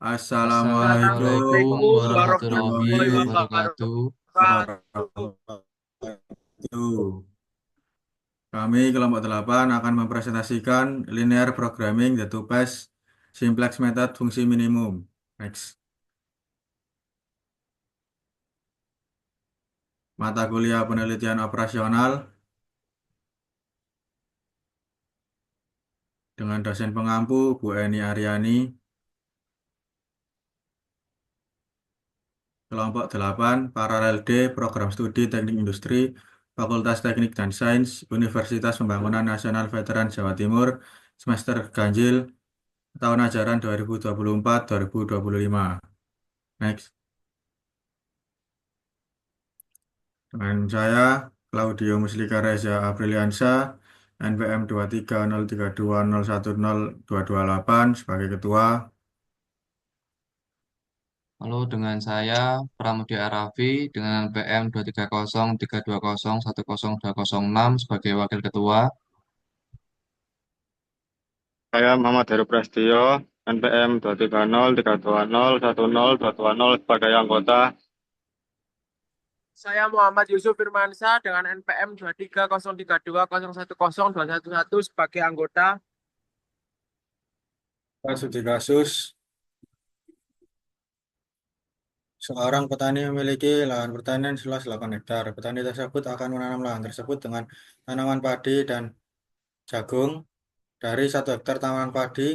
Assalamualaikum Assalamualaikum warahmatullahi warahmatullahi wabarakatuh. wabarakatuh. Kami kelompok 8 akan mempresentasikan linear programming the two-phase simplex method fungsi minimum. Next. Mata kuliah penelitian operasional dengan dosen pengampu Bu Eni Aryani. Kelompok 8 Paralel D Program Studi Teknik Industri Fakultas Teknik dan Sains Universitas Pembangunan Nasional Veteran Jawa Timur semester ganjil tahun ajaran 2024-2025. Next. Dengan saya, Claudio Muslika Reza Apriliansyah, NPM 23032010228 sebagai ketua. Halo, dengan saya Pramudia Arafi dengan PM 23032010206 sebagai wakil ketua. Saya Muhammad Heru Prasetyo, NPM 23032010220 sebagai anggota. Saya Muhammad Yusuf Firmansyah dengan NPM 23032010211 sebagai anggota. Studi kasus, seorang petani memiliki lahan pertanian seluas 8 hektar. Petani tersebut akan menanam lahan tersebut dengan tanaman padi dan jagung. Dari 1 hektar tanaman padi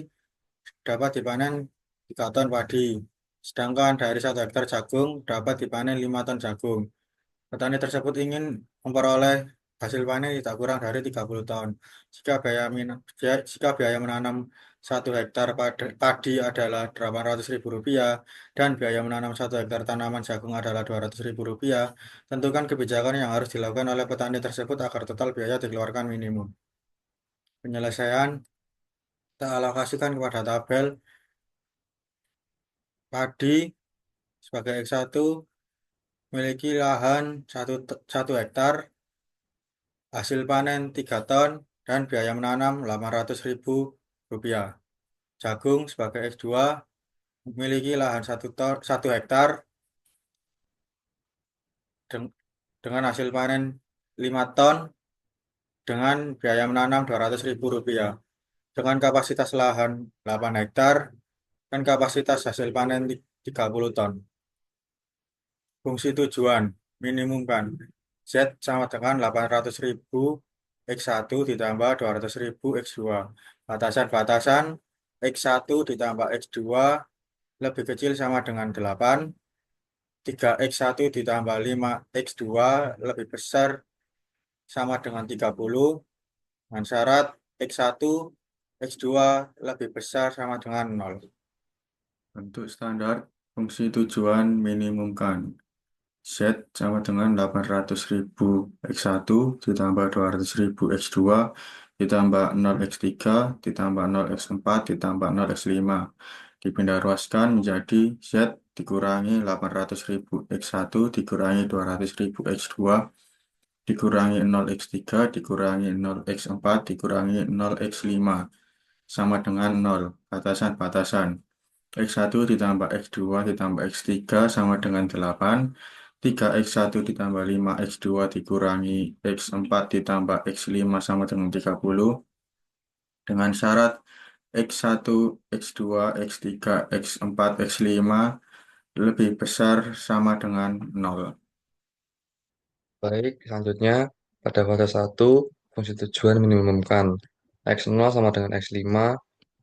dapat dipanen 3 ton padi. Sedangkan dari 1 hektar jagung dapat dipanen 5 ton jagung. Petani tersebut ingin memperoleh hasil panen tidak kurang dari 30 ton. Jika biaya menanam 1 hektar padi adalah Rp800.000 dan biaya menanam 1 hektar tanaman jagung adalah Rp200.000, tentukan kebijakan yang harus dilakukan oleh petani tersebut agar total biaya dikeluarkan minimum. Penyelesaian kita alokasikan kepada tabel padi sebagai X1 memiliki lahan 1 hektar, hasil panen 3 ton, dan biaya menanam Rp800.000. Jagung sebagai X2 memiliki lahan 1 hektar dengan hasil panen 5 ton dengan biaya menanam Rp200.000. Dengan kapasitas lahan 8 hektar dan kapasitas hasil panen 30 ton. Fungsi tujuan minimumkan Z sama dengan 800.000 X1 ditambah 200.000 X2. Batasan-batasan X1 ditambah X2 lebih kecil sama dengan 8. 3X1 ditambah 5X2 lebih besar sama dengan 30. Dengan syarat X1, X2 lebih besar sama dengan 0. Bentuk standar fungsi tujuan minimumkan. Z sama dengan 800.000 X1 ditambah 200.000 X2 ditambah 0X3 ditambah 0X4 ditambah 0X5 dipindah ruaskan menjadi Z dikurangi 800.000 X1 dikurangi 200.000 X2 dikurangi 0X3 dikurangi 0X4 dikurangi 0X5 sama dengan 0. Batasan-batasan X1 ditambah X2 ditambah X3 sama dengan 8. 3X1 ditambah 5X2 dikurangi X4 ditambah X5 sama dengan 30. Dengan syarat X1, X2, X3, X4, X5 lebih besar sama dengan 0. Baik, selanjutnya pada fase 1, fungsi tujuan minimumkan. X0 sama dengan X5,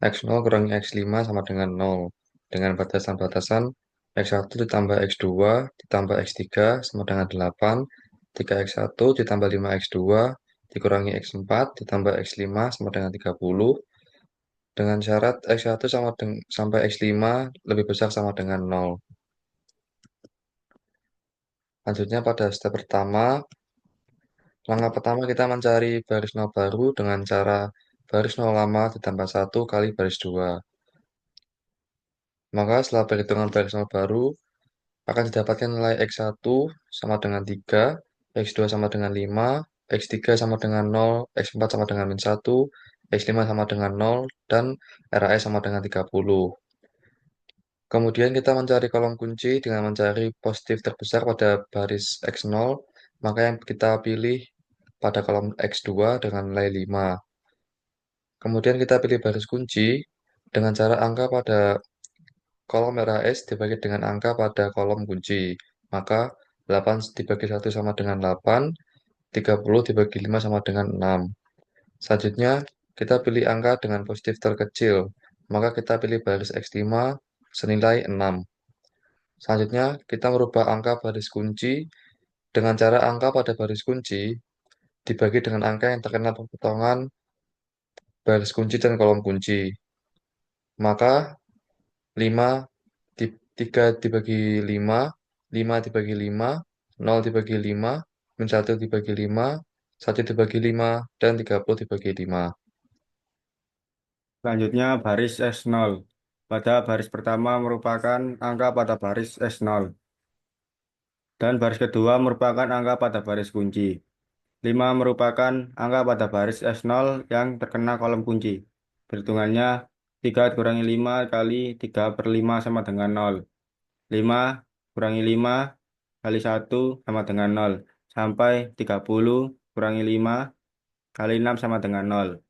X0 kurangi X5 sama dengan 0. Dengan batasan-batasan X1 ditambah X2 ditambah X3 sama dengan 8, 3X1 ditambah 5X2 dikurangi X4 ditambah X5 sama dengan 30, dengan syarat X1 sampai X5 lebih besar sama dengan 0. Selanjutnya pada step pertama, langkah pertama kita mencari baris nol baru dengan cara baris nol lama ditambah 1 kali baris 2. Maka setelah perhitungan baris nol baru, akan didapatkan nilai X1 sama dengan 3, X2 sama dengan 5, X3 sama dengan 0, X4 sama dengan min 1, X5 sama dengan 0, dan RAS sama dengan 30. Kemudian kita mencari kolom kunci dengan mencari positif terbesar pada baris X0, maka yang kita pilih pada kolom X2 dengan nilai 5. Kemudian kita pilih baris kunci dengan cara angka pada kolom RAS dibagi dengan angka pada kolom kunci. Maka 8 dibagi 1 sama dengan 8, 30 dibagi 5 sama dengan 6. Selanjutnya, kita pilih angka dengan positif terkecil. Maka kita pilih baris X5 senilai 6. Selanjutnya, kita merubah angka baris kunci dengan cara angka pada baris kunci dibagi dengan angka yang terkena potongan baris kunci dan kolom kunci. Maka 5 3 dibagi 5, 5 dibagi 5, 0 dibagi 5, min 1 dibagi 5, 1 dibagi 5, dan 30 dibagi 5. Selanjutnya baris S0. Pada baris pertama merupakan angka pada baris S0. Dan baris kedua merupakan angka pada baris kunci. 5 merupakan angka pada baris S0 yang terkena kolom kunci. Perhitungannya 3 kurangi 5 kali 3 per 5 sama dengan 0. 5 kurangi 5 kali 1 sama dengan 0. Sampai 30 kurangi 5 kali 6 sama dengan 0.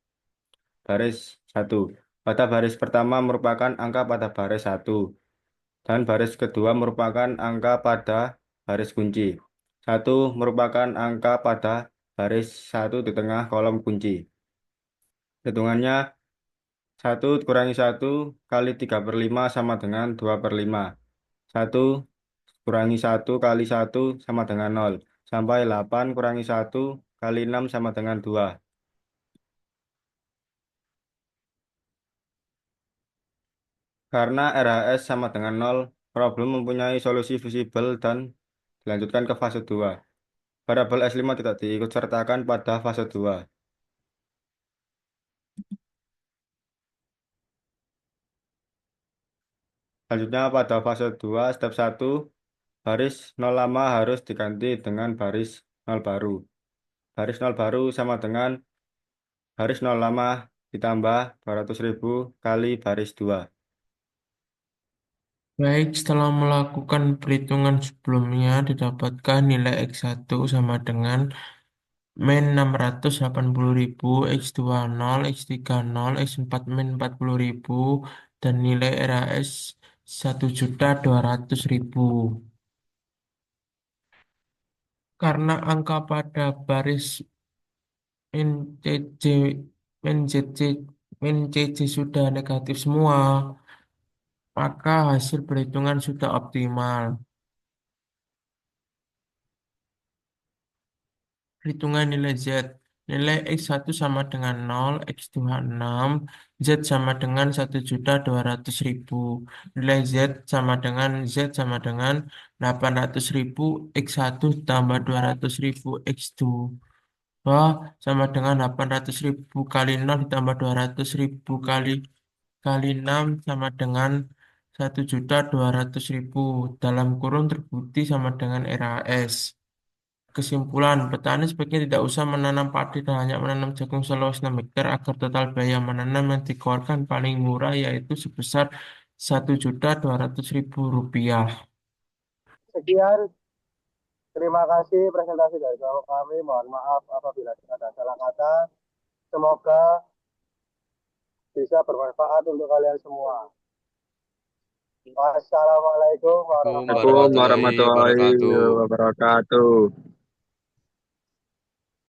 Baris 1. Pada baris pertama merupakan angka pada baris 1. Dan baris kedua merupakan angka pada baris kunci. 1 merupakan angka pada baris 1 di tengah kolom kunci. Hitungannya 1 kurangi 1 kali 3 per 5 sama dengan 2 per 5. 1 kurangi 1 kali 1 sama dengan 0. Sampai 8 kurangi 1 kali 6 sama dengan 2. Karena RHS sama dengan 0, problem mempunyai solusi visible dan dilanjutkan ke fase 2. Variabel S5 tidak diikutsertakan pada fase 2. Selanjutnya pada fase 2, step 1, baris 0 lama harus diganti dengan baris 0 baru. Baris 0 baru sama dengan baris 0 lama ditambah 200.000 kali baris 2. Baik, setelah melakukan perhitungan sebelumnya, didapatkan nilai X1 sama dengan min 680.000, X2 0, X3 0, X4 min 40.000, dan nilai RAS 1.200.000. Karena angka pada baris min CC, min CC, min CC sudah negatif semua, maka hasil perhitungan sudah optimal. Perhitungan nilai Z. Nilai X1 sama dengan 0, X2 6, Z sama dengan 1.200.000. Nilai Z sama dengan 800.000, X1 tambah 200.000, X2 sama dengan 800.000 kali 0 ditambah 200.000 kali 6 sama dengan 1.200.000. Dalam kurung terbukti sama dengan RAS. Kesimpulan, petani sebaiknya tidak usah menanam padi dan hanya menanam jagung seluas 6 hektar agar total biaya menanam yang dikeluarkan paling murah yaitu sebesar Rp1.200.000. Sekian, terima kasih presentasi dari kami. Mohon maaf apabila ada salah kata. Semoga bisa bermanfaat untuk kalian semua. Wassalamualaikum warahmatullahi Warahmatullahi warahmatullahi wabarakatuh. wabarakatuh.